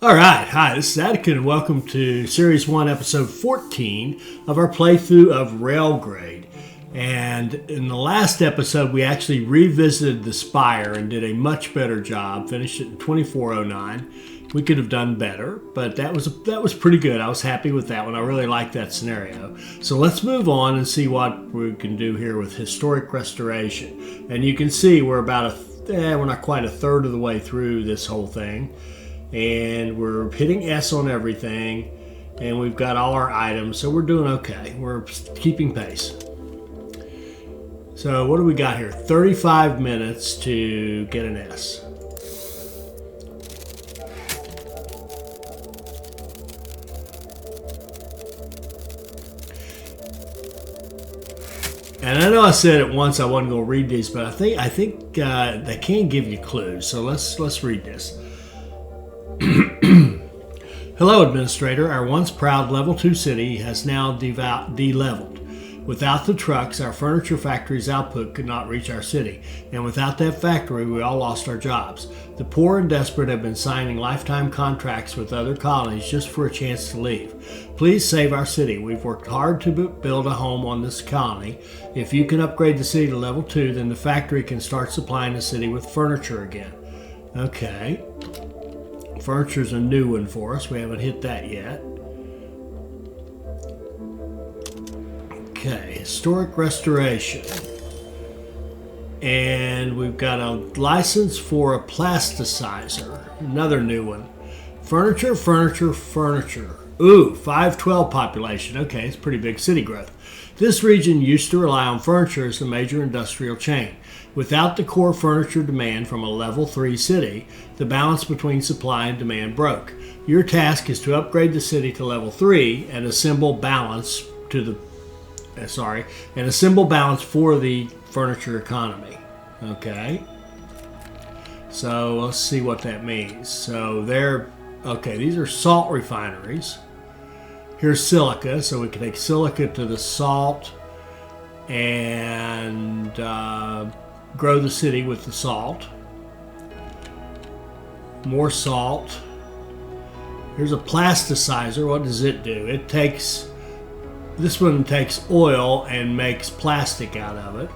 All right, hi, this is Attica, and welcome to Series 1, Episode 14 of our playthrough of Railgrade. And in the last episode, we actually revisited the Spire and did a much better job, finished it in 2409. We could have done better, but that was pretty good. I was happy with that one. I really liked that scenario. So let's move on and see what we can do here with Historic Restoration. And you can see we're we're not quite a third of the way through this whole thing. And we're hitting S on everything, and we've got all our items, so we're doing okay. We're keeping pace. So what do we got here? 35 minutes to get an S. And I know I said it once I wasn't going to read these, but I think they can give you clues. So let's read this. Hello, Administrator. Our once proud Level 2 city has now de-leveled. Without the trucks, our furniture factory's output could not reach our city, and without that factory, we all lost our jobs. The poor and desperate have been signing lifetime contracts with other colonies just for a chance to leave. Please save our city. We've worked hard to build a home on this colony. If you can upgrade the city to Level 2, then the factory can start supplying the city with furniture again. Okay. Furniture's a new one for us. We haven't hit that yet. Okay, historic restoration. And we've got a license for a plasticizer. Another new one. Furniture. Ooh, 512 population. Okay, it's pretty big city growth. This region used to rely on furniture as the major industrial chain. Without the core furniture demand from a Level 3 city, the balance between supply and demand broke. Your task is to upgrade the city to Level 3 and assemble balance for the furniture economy. Okay. So let's see what that means. So these are salt refineries. Here's silica, so we can take silica to the salt and grow the city with the salt. More salt. Here's a plasticizer. What does it do? This one takes oil and makes plastic out of it.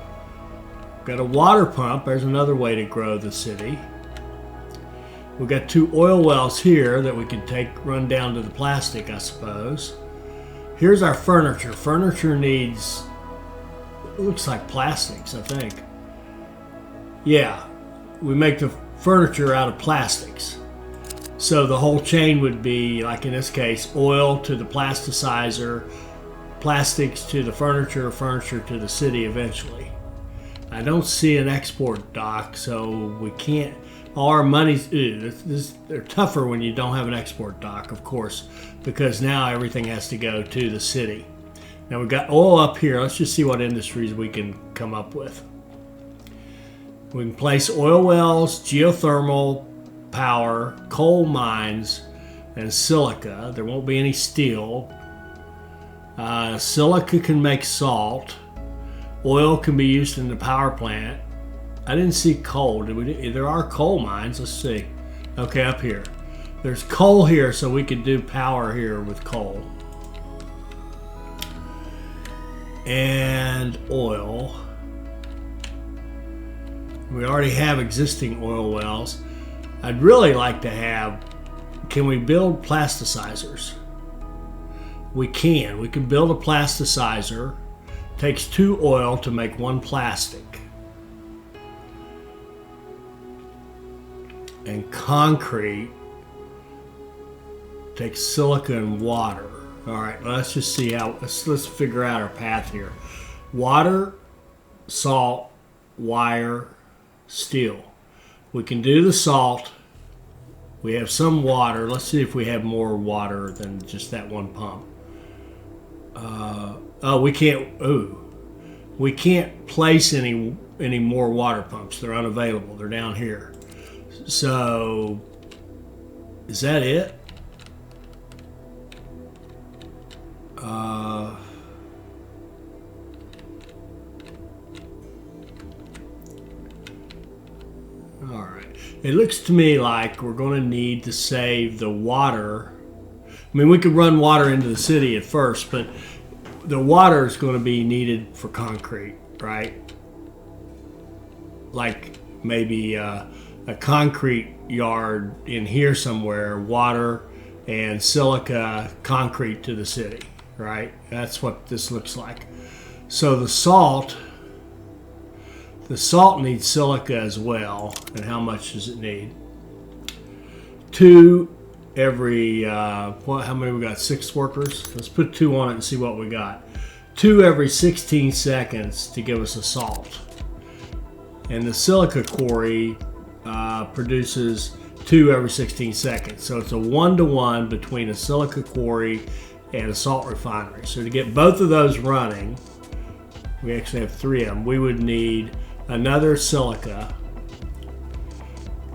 Got a water pump. There's another way to grow the city. We've got 2 oil wells here that we can run down to the plastic, I suppose. Here's our furniture. Furniture needs, it looks like plastics, I think. Yeah, we make the furniture out of plastics. So the whole chain would be, like in this case, oil to the plasticizer, plastics to the furniture to the city eventually. I don't see an export dock, so we can't. All our money's they're tougher when you don't have an export dock, of course, because now everything has to go to the city. Now we've got oil up here. Let's just see what industries we can come up with. We can place oil wells, geothermal power, coal mines, and silica. There won't be any steel. Silica can make salt. Oil can be used in the power plant. I didn't see coal. There are coal mines. Let's see. Okay, up here. There's coal here, so we could do power here with coal. And oil. We already have existing oil wells. I'd really like to have... Can we build plasticizers? We can. We can build a plasticizer. Takes 2 oil to make 1 plastic. And concrete takes silica and water. All right, let's just see how. Let's figure out our path here. Water, salt, wire, steel. We can do the salt. We have some water. Let's see if we have more water than just that 1 pump. We can't. We can't place any more water pumps. They're unavailable. They're down here. So, is that it? It looks to me like we're going to need to save the water. I mean, we could run water into the city at first, but the water is going to be needed for concrete, right? Like maybe a concrete yard in here somewhere, water and silica concrete to the city, right? That's what this looks like. So the salt needs silica as well. And how much does it need? 2 every, how many we got? 6 workers? Let's put 2 on it and see what we got. 2 every 16 seconds to give us a salt. And the silica quarry produces 2 every 16 seconds. So it's a 1-to-1 between a silica quarry and a salt refinery. So to get both of those running, we actually have 3 of them. We would need another silica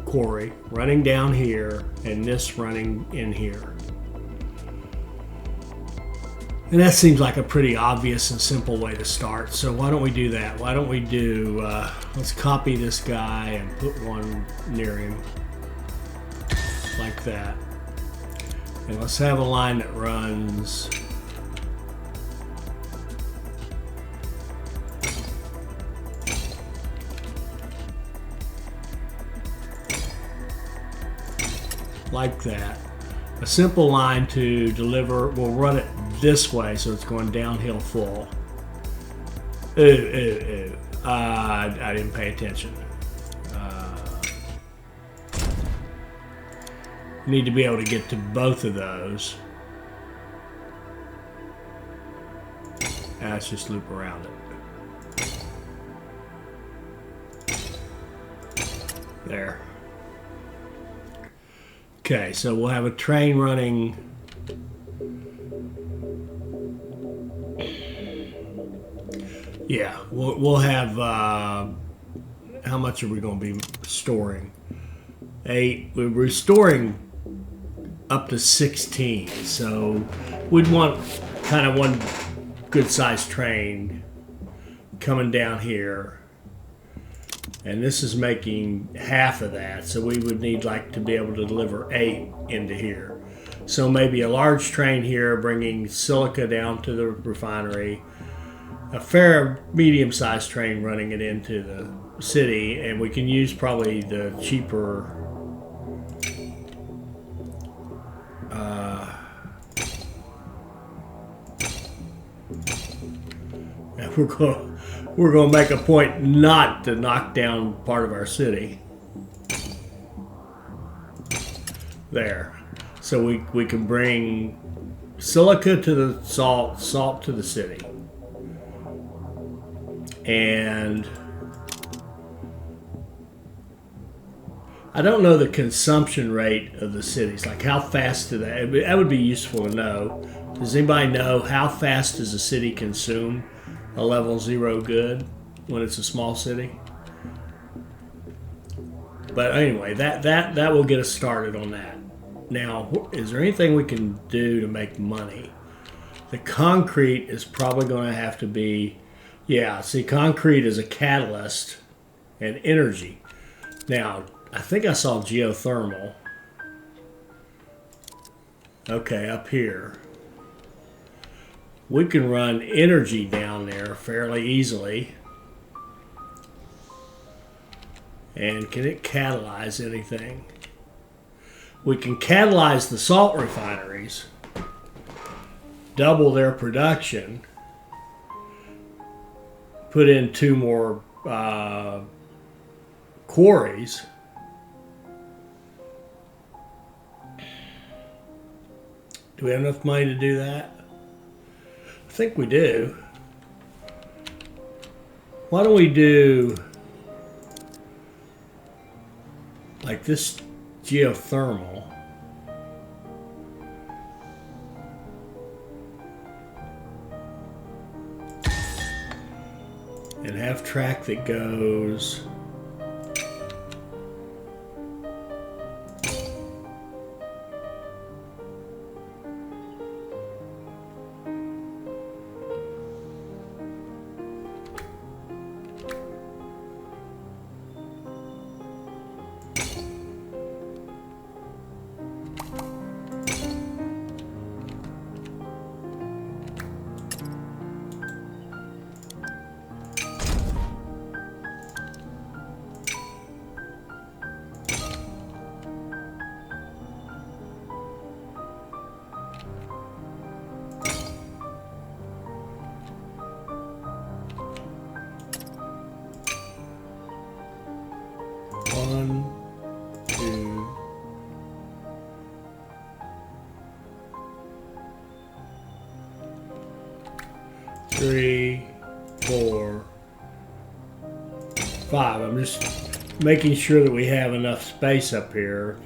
quarry running down here and this running in here. And that seems like a pretty obvious and simple way to start. So why don't we do that? Why don't we do, let's copy this guy and put one near him like that. And let's have a line that runs like that. A simple line to deliver. We'll run it this way so it's going downhill full. I didn't pay attention. Need to be able to get to both of those. Let's just loop around it. There. Okay, so we'll have a train running. Yeah, we'll have, how much are we going to be storing? 8, we're restoring up to 16, so we'd want kind of one good sized train coming down here. And this is making half of that, so we would need like to be able to deliver 8 into here. So maybe a large train here bringing silica down to the refinery, a fair medium-sized train running it into the city, and we can use probably the cheaper we're going to make a point not to knock down part of our city. There. So we can bring silica to the salt, salt to the city. And I don't know the consumption rate of the cities. Like how fast do they, that would be useful to know. Does anybody know how fast does a city consume a level 0 good when it's a small city? But anyway, that will get us started on that. Now, is there anything we can do to make money? The concrete is probably going to have to be, yeah, see, concrete is a catalyst and energy. Now, I think I saw geothermal. Okay, up here. We can run energy down there fairly easily. And can it catalyze anything? We can catalyze the salt refineries, double their production, put in 2 more quarries. Do we have enough money to do that? I think we do. Why don't we do like this geothermal? And have track that goes 3, 4, 5. I'm just making sure that we have enough space up here,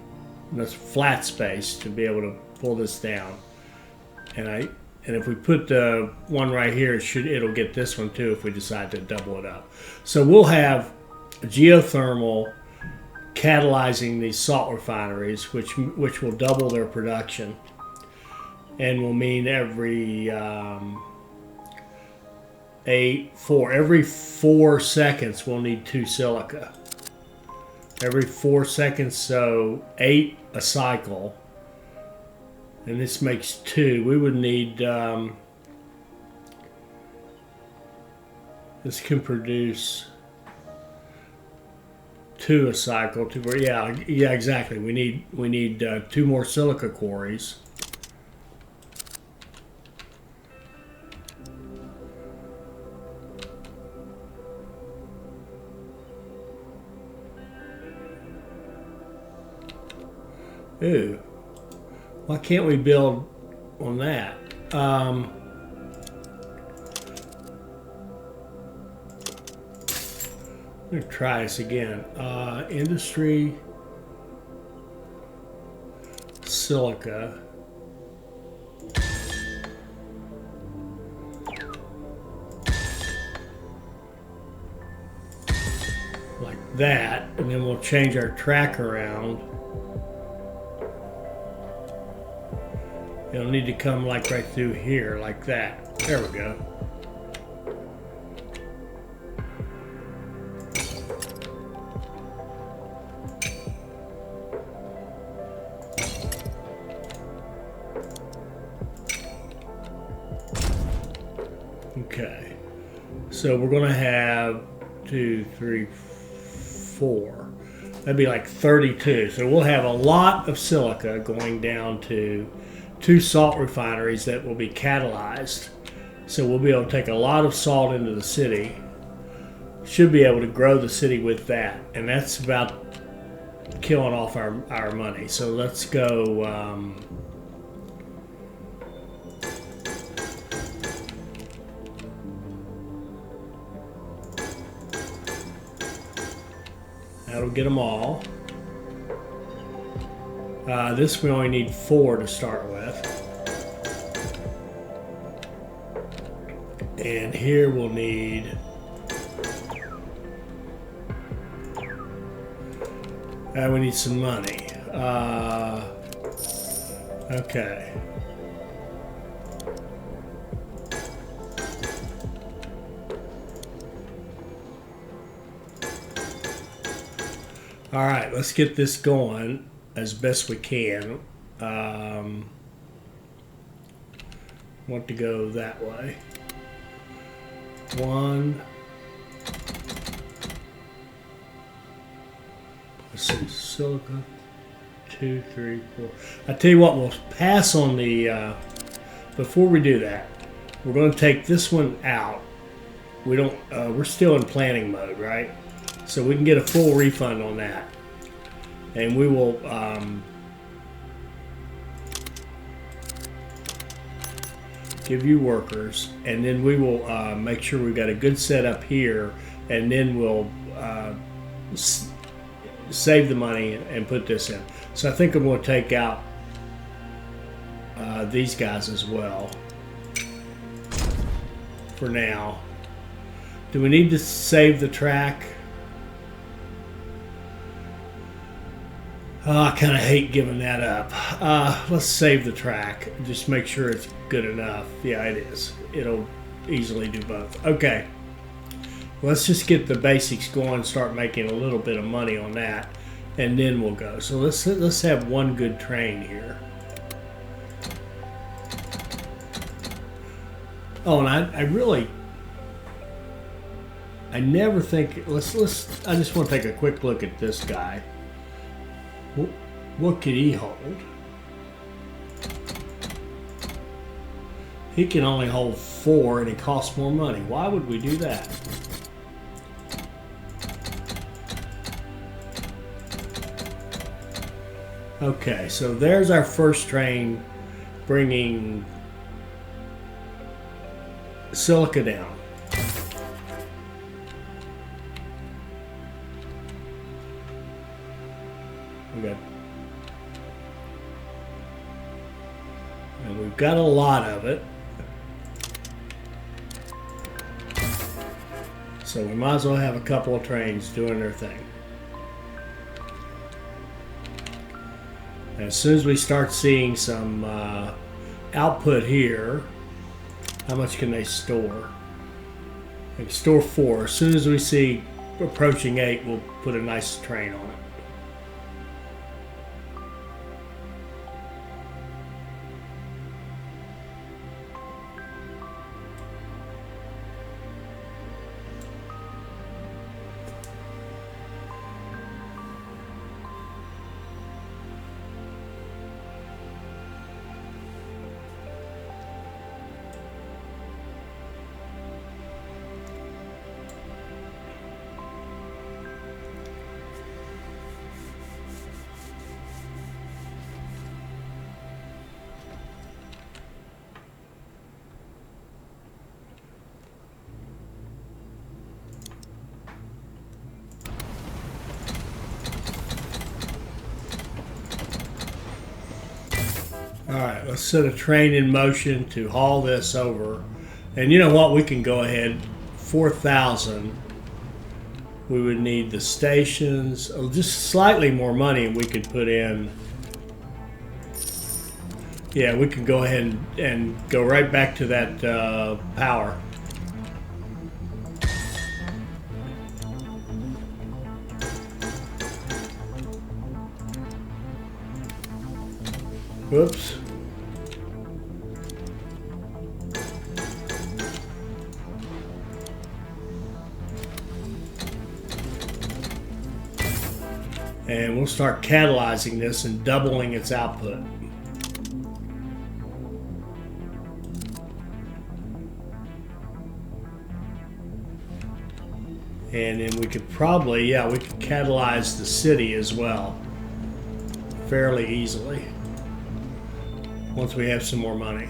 enough flat space to be able to pull this down. And if we put the one right here, it'll get this one too if we decide to double it up. So we'll have geothermal catalyzing these salt refineries, which will double their production, and will mean every every 4 seconds we'll need 2 silica. Every 4 seconds, so 8 a cycle, and this makes 2. We would need this can produce 2 a cycle. Yeah, exactly. We need 2 more silica quarries. Ooh, why can't we build on that? I'm going to try this again. Industry, silica. Like that, and then we'll change our track around. It'll need to come like right through here, like that. There we go. Okay. So we're gonna have 2, 3, 4. That'd be like 32. So we'll have a lot of silica going down to 2 salt refineries that will be catalyzed. So we'll be able to take a lot of salt into the city. Should be able to grow the city with that. And that's about killing off our money. So let's go. That'll get them all. This we only need 4 to start with. And here we'll need we need some money. Okay. All right, let's get this going as best we can. Want to go that way. 1. Let's see, silica. 2, 3, 4. I tell you what, we'll pass on the. Before we do that, we're going to take this one out. We don't. We're still in planning mode, right? So we can get a full refund on that. And we will give you workers, and then we will make sure we've got a good setup here, and then we'll save the money and put this in. So I think I'm going to take out these guys as well for now. Do we need to save the track? I kind of hate giving that up. Let's save the track. Just make sure it's good enough. Yeah, it is. It'll easily do both. Okay. Let's just get the basics going, start making a little bit of money on that, and then we'll go. So let's have one good train here. Oh, and I never think. I just want to take a quick look at this guy. What could he hold? He can only hold 4 and it costs more money. Why would we do that? Okay, so there's our first train bringing silica down. Okay. And we've got a lot of it. So we might as well have a couple of trains doing their thing. And as soon as we start seeing some output here, how much can they store? They can store 4. As soon as we see approaching 8, we'll put a nice train on it. Alright, let's set a train in motion to haul this over. And you know what? We can go ahead. 4,000. We would need the stations. Just slightly more money and we could put in. Yeah, we could go ahead and go right back to that power. Whoops. And we'll start catalyzing this and doubling its output. And then we could probably, yeah, we could catalyze the city as well fairly easily once we have some more money.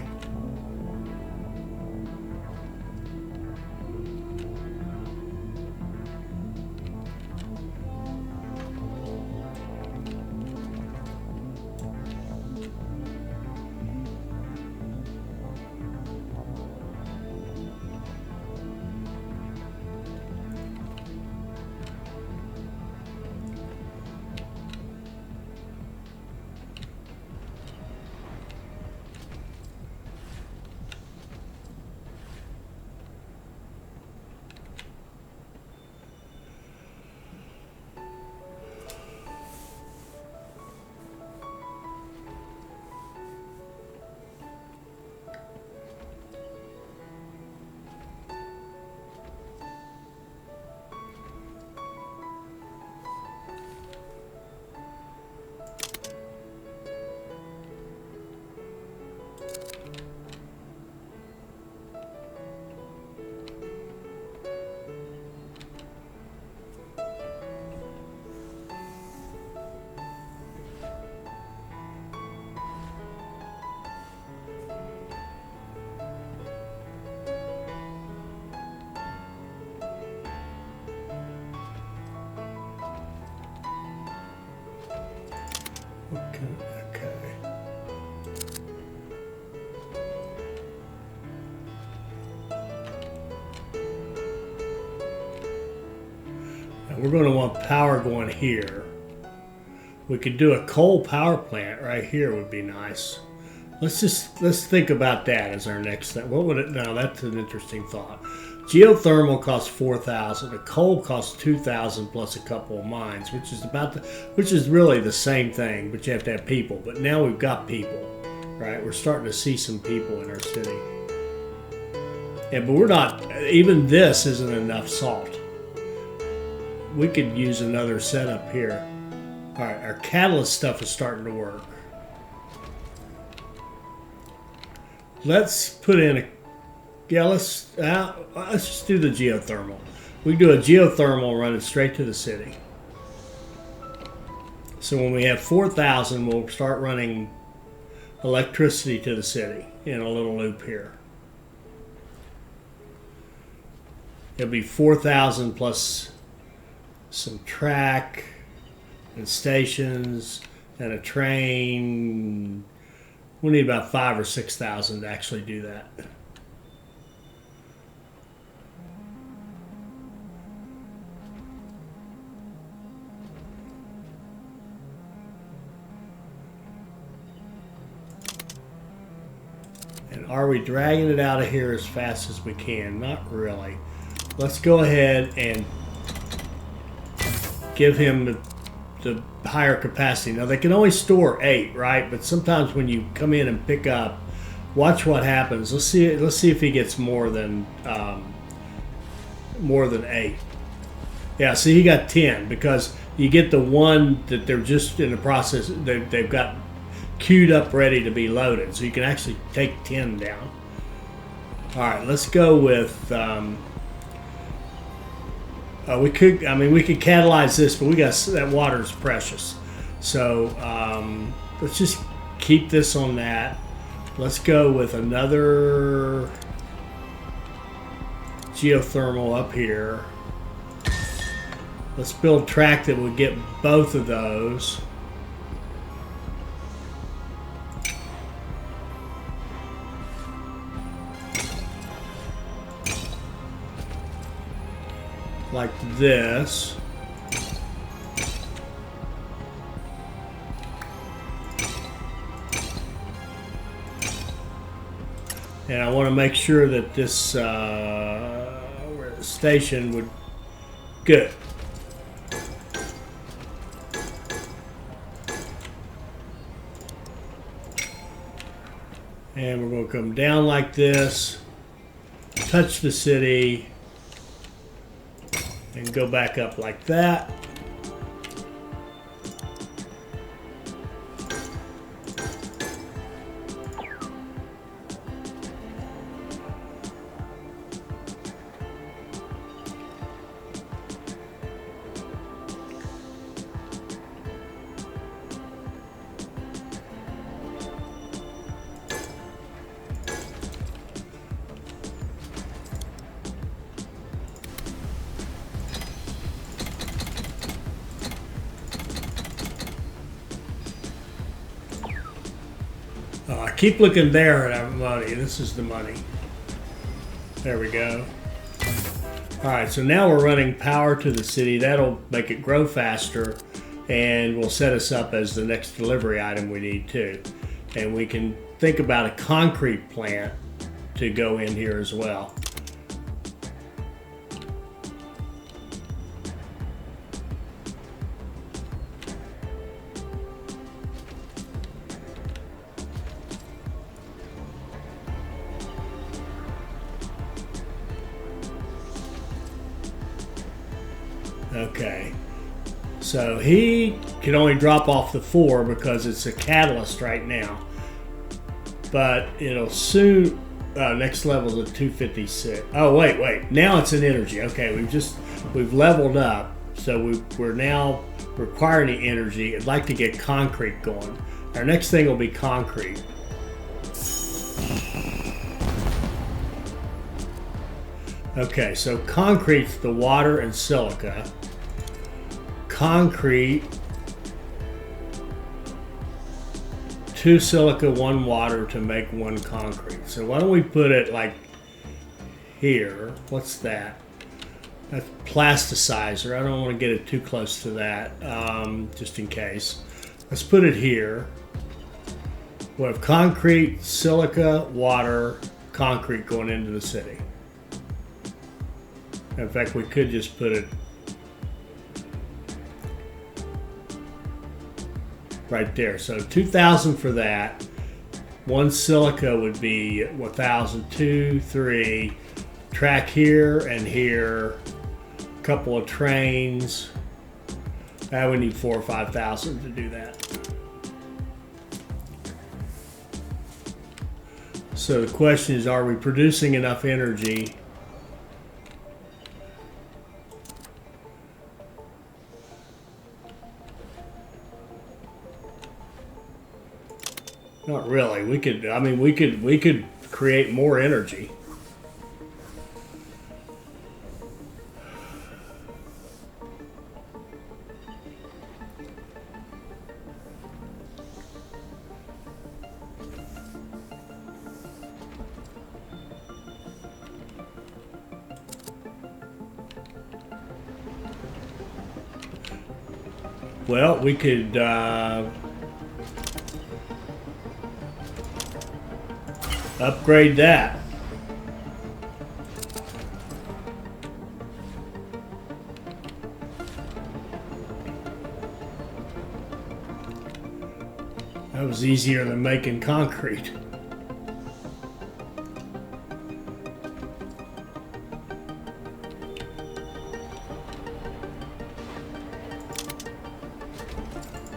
Okay. Now we're going to want power going here. We could do a coal power plant right here would be nice. Let's think about that as our next step. What would it? Now that's an interesting thought. Geothermal costs 4,000. A coal costs 2,000 plus a couple of mines, which is really the same thing, but you have to have people. But now we've got people, right? We're starting to see some people in our city. Yeah, but we're not. Even this isn't enough salt. We could use another setup here. All right, our catalyst stuff is starting to work. Let's put in a. Yeah, let's just do the geothermal. We can do a geothermal running straight to the city. So when we have 4,000, we'll start running electricity to the city in a little loop here. It'll be 4,000 plus some track and stations and a train. We need about 5,000 or 6,000 to actually do that. And are we dragging it out of here as fast as we can? Not really. Let's go ahead and give him the higher capacity. Now they can only store 8, right? But sometimes when you come in and pick up, watch what happens. Let's see if he gets more than 8. Yeah, see, he got 10 because you get the one that they're just in the process. They've got queued up ready to be loaded, so you can actually take 10 down. All right, let's go with. We could catalyze this, but that water is precious. So let's just keep this on that. Let's go with another geothermal up here. Let's build track that would get both of those. Like this. And I want to make sure that this station would good. And we're going to come down like this, touch the city, and go back up like that. Keep looking there at our money. This is the money. There we go. All right, so now we're running power to the city. That'll make it grow faster and will set us up as the next delivery item we need too. And we can think about a concrete plant to go in here as well. Okay, so he can only drop off the 4 because it's a catalyst right now, but it'll soon. Next level is a 256. Oh wait, now it's an energy. Okay, we've leveled up, so we're now requiring the energy. I'd like to get concrete going. Our next thing will be concrete. Okay, so concrete's the water and silica. Concrete, 2 silica, 1 water to make 1 concrete. So why don't we put it like here? What's that? That's plasticizer. I don't want to get it too close to that, just in case. Let's put it here. We'll have concrete, silica, water, concrete going into the city. In fact, we could just put it right there. So 2,000 for that. 1 silica would be 1,000, 2, 3. Track here and here. A couple of trains. Now we need 4,000 or 5,000 to do that. So the question is, are we producing enough energy? Not really. We could create more energy. Well, we could upgrade that. That was easier than making concrete.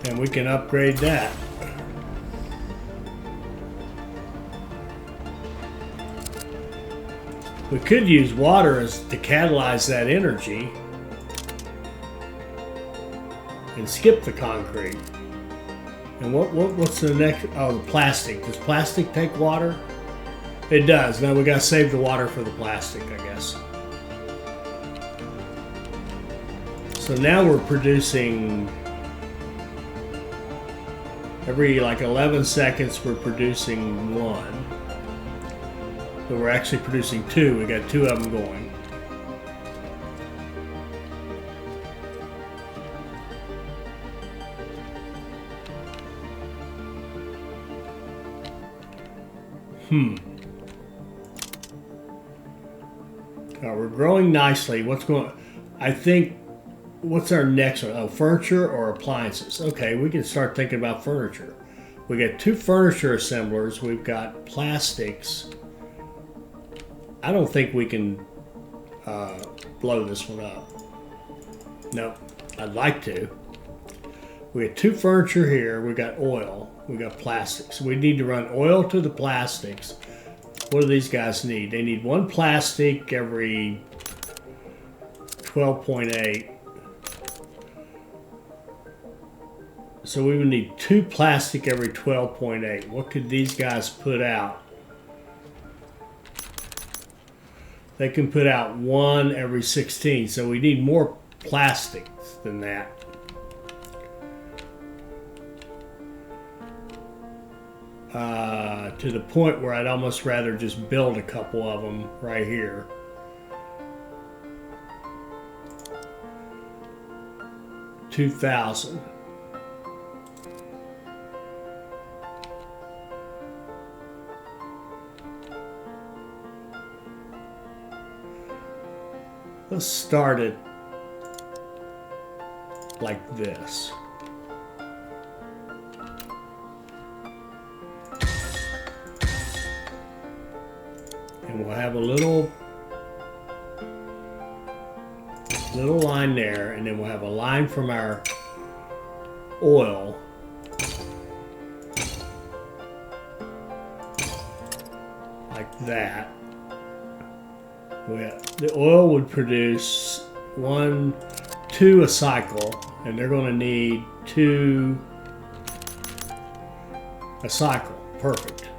And we can upgrade that. We could use water to catalyze that energy and skip the concrete. And what's the next? Oh, the plastic. Does plastic take water? It does. Now we gotta save the water for the plastic, I guess. So now we're producing every like 11 seconds. We're producing one. So we're actually producing two. We got two of them going. We're growing nicely. What's going? I think. What's our next one? Oh, furniture or appliances? Okay, we can start thinking about furniture. We got two furniture assemblers. We've got plastics. I don't think we can blow this one up. No, I'd like to. We got two furniture here. We got oil. We got plastics. We need to run oil to the plastics. What do these guys need? They need one plastic every 12.8. So we would need two plastic every 12.8. What could these guys put out? They can put out one every 16. So we need more plastics than that. To the point where I'd almost rather just build a couple of them right here. $2,000. Let's start it like this. And we'll have a little line there, and then we'll have a line from our oil like that. The oil would produce two a cycle, and they're going to need two a cycle. Perfect.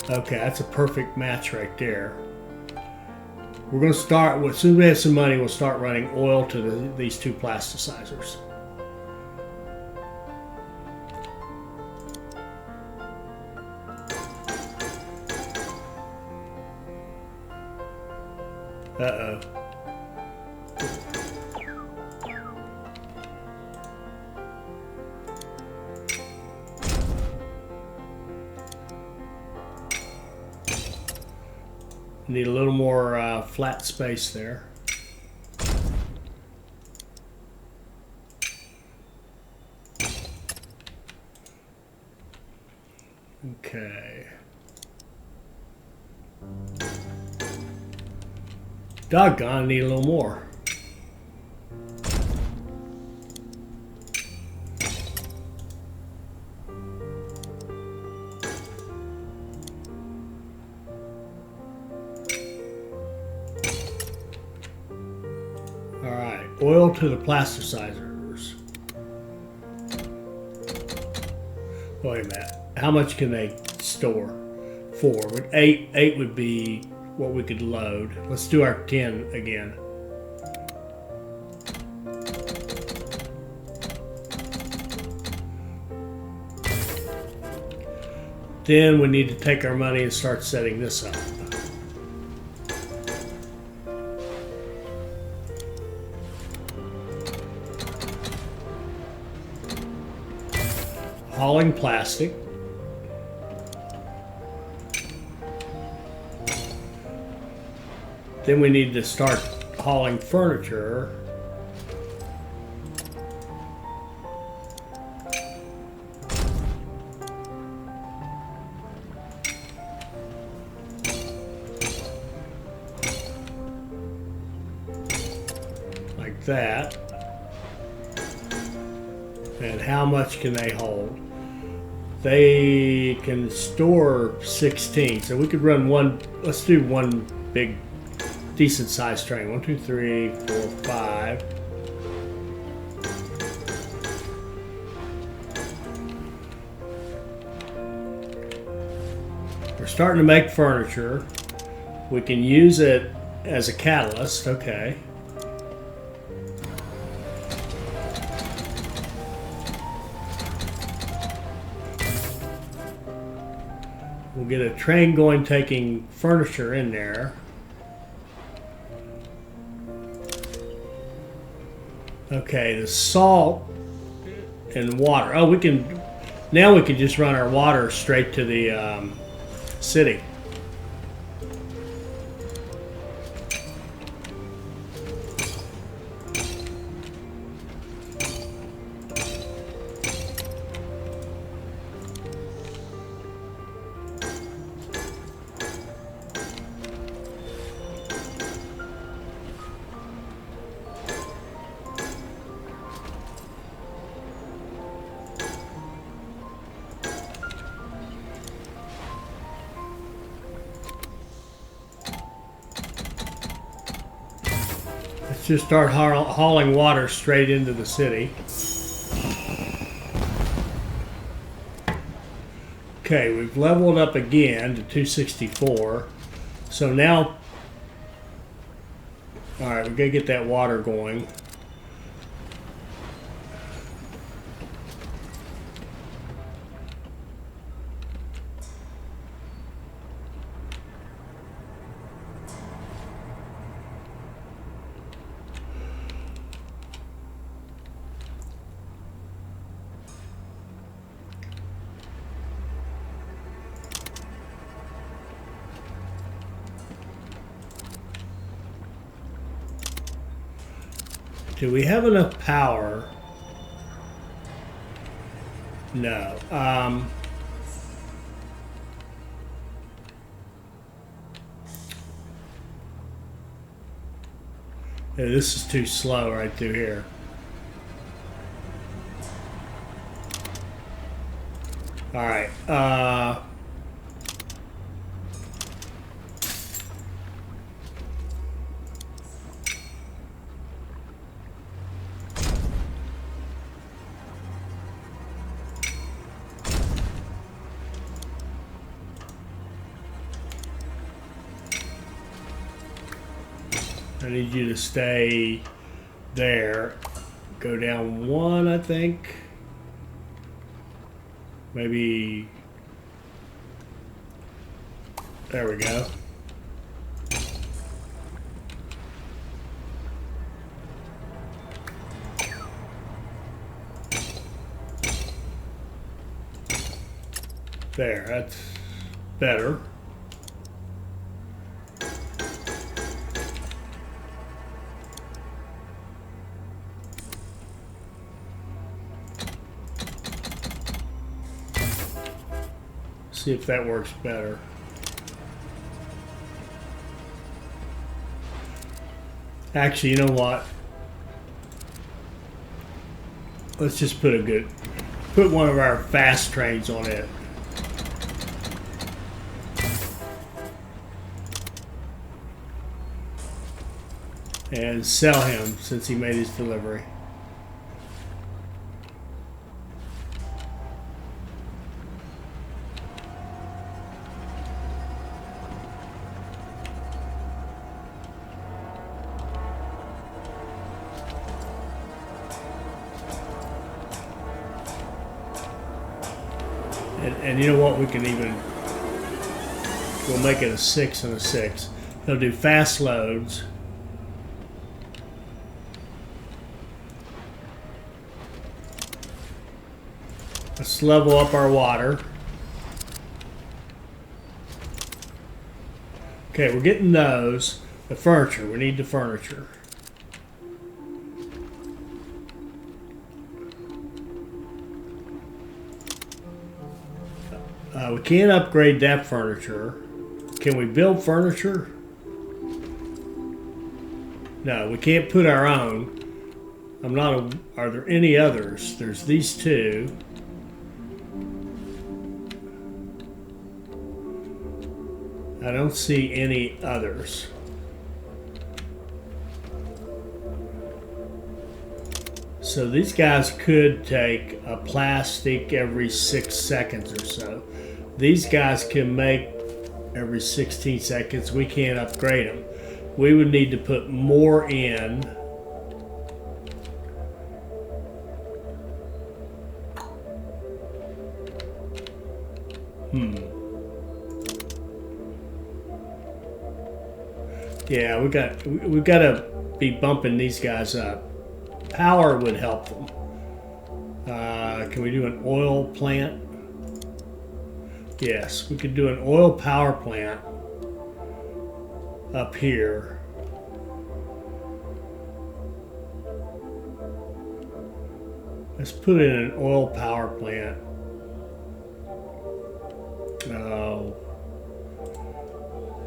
Okay, that's a perfect match right there. We're going to start, as soon as we have some money, we'll start running oil to these two plasticizers. Uh-oh. Need a little more flat space there. Okay. Doggone, I need a little more. Alright, oil to the plasticizers. Wait a minute. How much can they store? 4. 8 would be what we could load. Let's do our 10 again. Then we need to take our money and start setting this up. hauling plastic. Then we need to start hauling furniture. Like that. And how much can they hold? They can store 16, so we could run one. Let's do one big decent sized train. 1, 2, 3, 4, 5. We're starting to make furniture. We can use it as a catalyst. Okay. We'll get a train going taking furniture in there. Okay, the salt and water. Oh, we can. Now we can just run our water straight to the city. Just start hauling water straight into the city. Okay, we've leveled up again to 264. So now, all right, we gotta get that water going. Do we have enough power? No. Yeah, this is too slow right through here. All right. I need you to stay there. Go down one, I think. Maybe. There we go. There, that's better. See if that works better. Actually, you know what? Let's just put one of our fast trains on it. And sell him since he made his delivery. And you know what? We can even, we'll make it a 6 and a 6. He'll do fast loads. Let's level up our water. Okay, we're getting those. The furniture. We need the furniture. We can't upgrade that furniture. Can we build furniture? No, we can't put our own. Are there any others? There's these two. I don't see any others. So these guys could take a plastic every 6 seconds or so. These guys can make every 16 seconds. We can't upgrade them. We would need to put more in. Yeah, we've got to be bumping these guys up. Power would help them. Can we do an oil plant? Yes, we could do an oil power plant up here. Let's put in an oil power plant. Oh,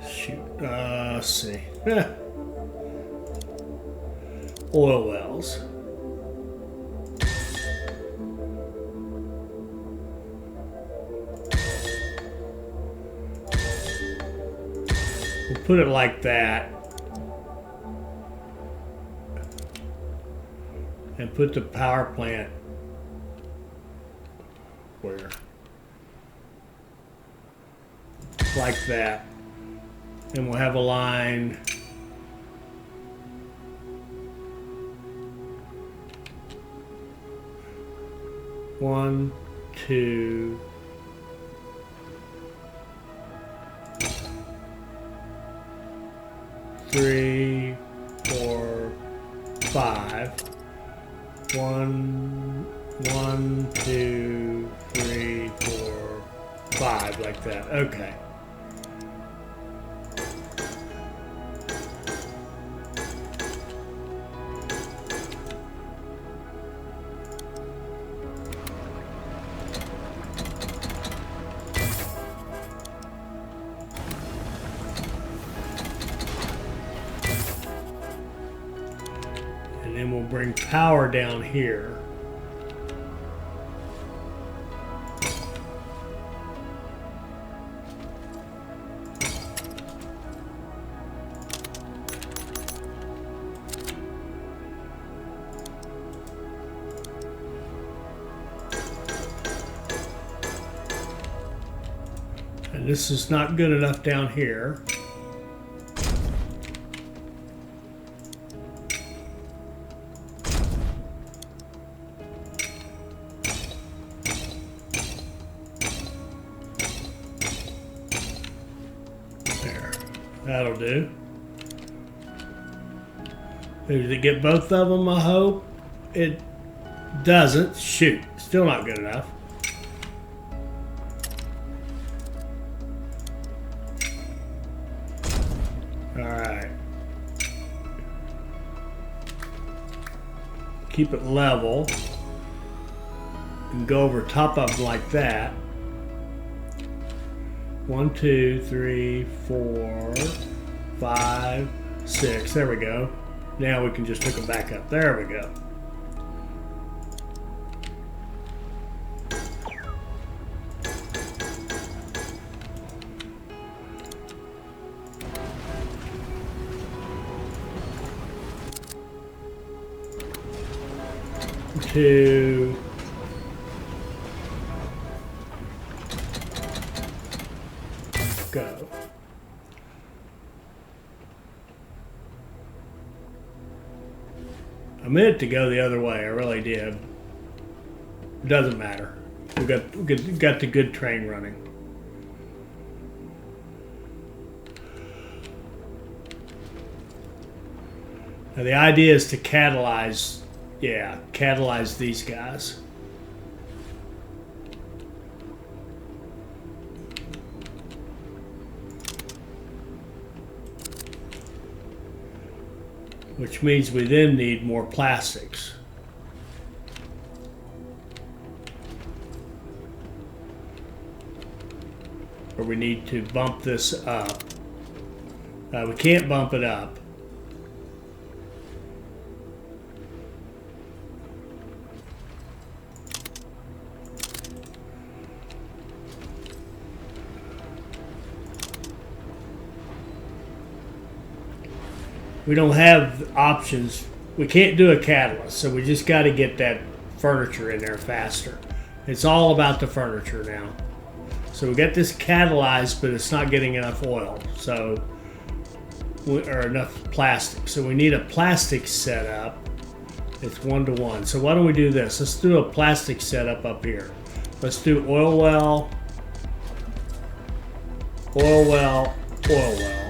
shoot. Let's see. Oil wells. We'll put it like that. And put the power plant where? Like that. And we'll have a line. One, two, three, 4, 5. 1, 2, 3, 4, 5, like that. Okay. And then we'll bring power down here. And this is not good enough down here. That'll do. Did it get both of them, I hope? It doesn't. Shoot. Still not good enough. Alright. Keep it level. And go over top of them like that. 1, 2, 3, 4, 5, 6. There we go. Now we can just hook them back up. There we go. Two. Go. I meant to go the other way. I really did. It doesn't matter. We got the good train running. Now the idea is to catalyze, catalyze these guys. which means we then need more plastics. Or we need to bump this up. We can't bump it up. We don't have options. We can't do a catalyst, so we just got to get that furniture in there faster. It's all about the furniture now. So we got this catalyzed, but it's not getting enough oil, or enough plastic. So we need a plastic setup. It's 1-to-1. So why don't we do this? Let's do a plastic setup up here. Let's do oil well, oil well, oil well.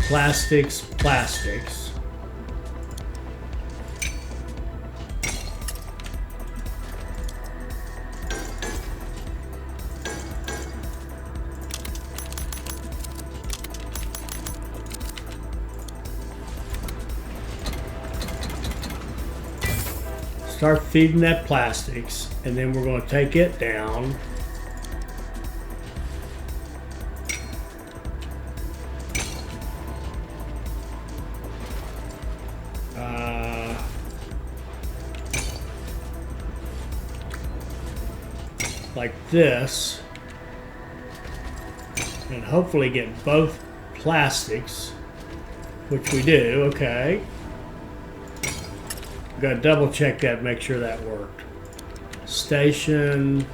Plastics, plastics. Start feeding that plastics, and then we're going to take it down. Like this, and hopefully get both plastics, which we do. Okay, got to double check that, make sure that worked. Station.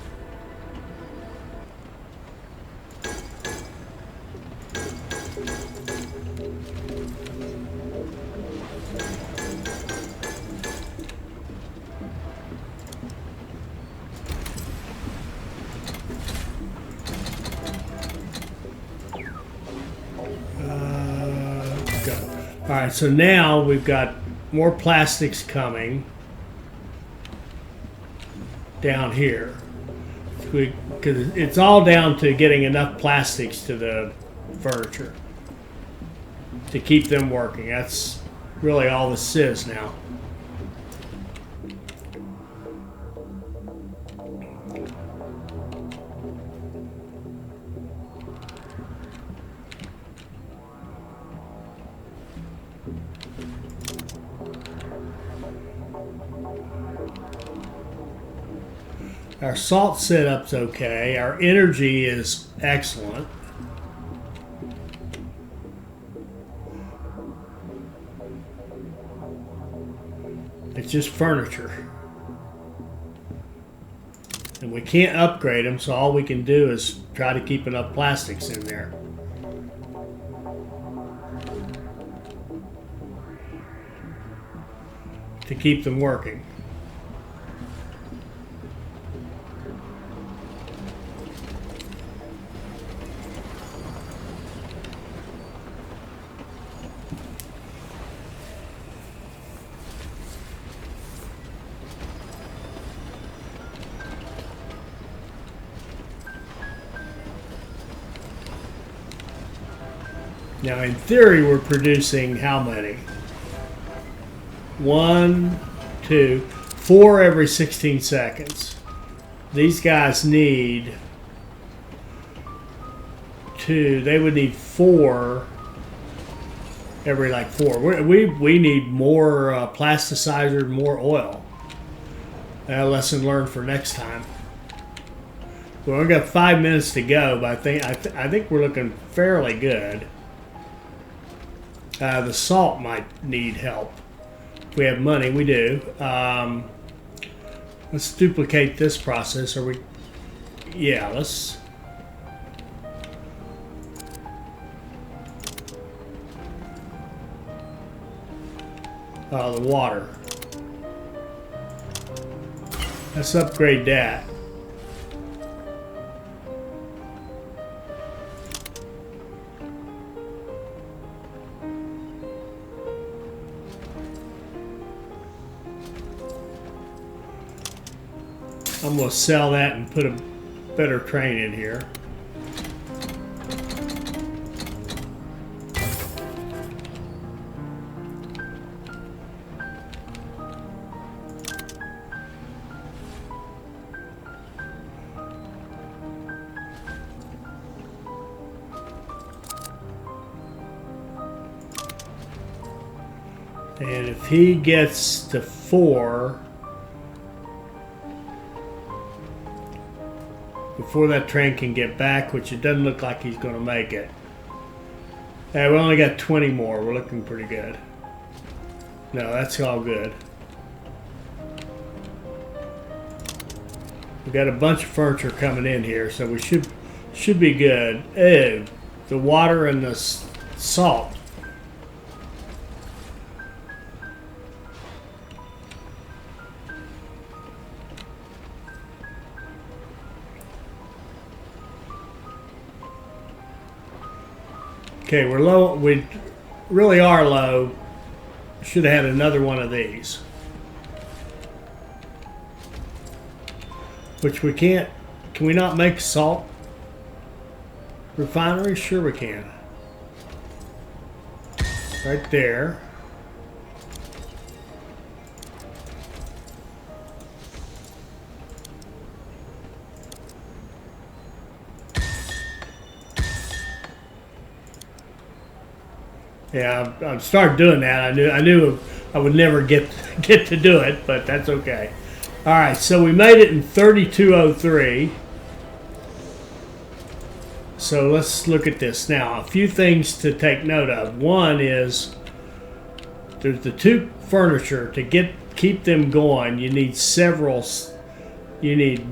All right, so now we've got more plastics coming down here. Because it's all down to getting enough plastics to the furniture to keep them working. That's really all this is now. Our salt setup's okay. Our energy is excellent. It's just furniture. And we can't upgrade them, so all we can do is try to keep enough plastics in there. To keep them working. Now, in theory, we're producing how many? 1, 2, 4 every 16 seconds. These guys need 2. They would need 4 every like 4. We need more plasticizer, more oil. Lesson learned for next time. We only got 5 minutes to go, but I think we're looking fairly good. The salt might need help. If we have money, we do. Let's duplicate this process. Yeah, let's. The water. Let's upgrade that. I'm going to sell that and put a better train in here. And if he gets to 4 before that train can get back, which it doesn't look like he's going to make it. Hey, we only got 20 more. We're looking pretty good. No, that's all good. We got a bunch of furniture coming in here, so we should be good. Ew, the water and the salt. Okay, we're low. We really are low. Should have had another one of these. Which we can't. Can we not make salt refinery? Sure we can. Right there. Yeah, I've started doing that. I knew I would never get to do it, but that's okay. All right, so we made it in 3203. So let's look at this now. A few things to take note of. One is there's the 2 furniture. To keep them going, you need you need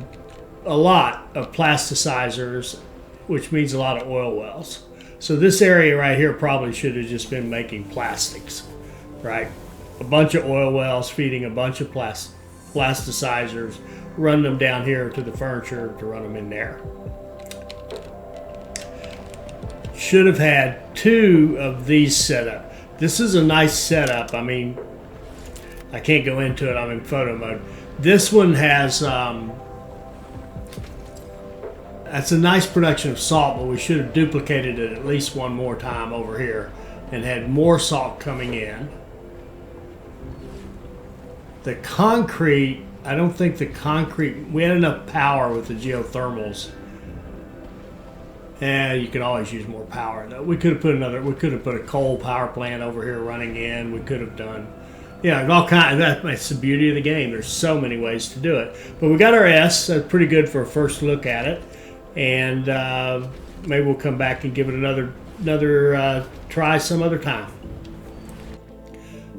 a lot of plasticizers, which means a lot of oil wells. So this area right here probably should have just been making plastics, right? A bunch of oil wells feeding a bunch of plasticizers, run them down here to the furniture to run them in there. Should have had 2 of these set up. This is a nice setup. I mean, I can't go into it. I'm in photo mode. This one has that's a nice production of salt, but we should have duplicated it at least one more time over here and had more salt coming in. The concrete, I don't think the concrete, we had enough power with the geothermals. And you can always use more power though. We could have put a coal power plant over here running in. We could have done, yeah, all kind. That's the beauty of the game. There's so many ways to do it. But we got our S. That's pretty good for a first look at it. And maybe we'll come back and give it another try some other time.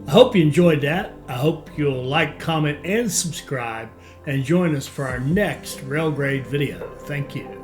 I hope you enjoyed that. I hope you'll like, comment, and subscribe, and join us for our next Railgrade video. Thank you.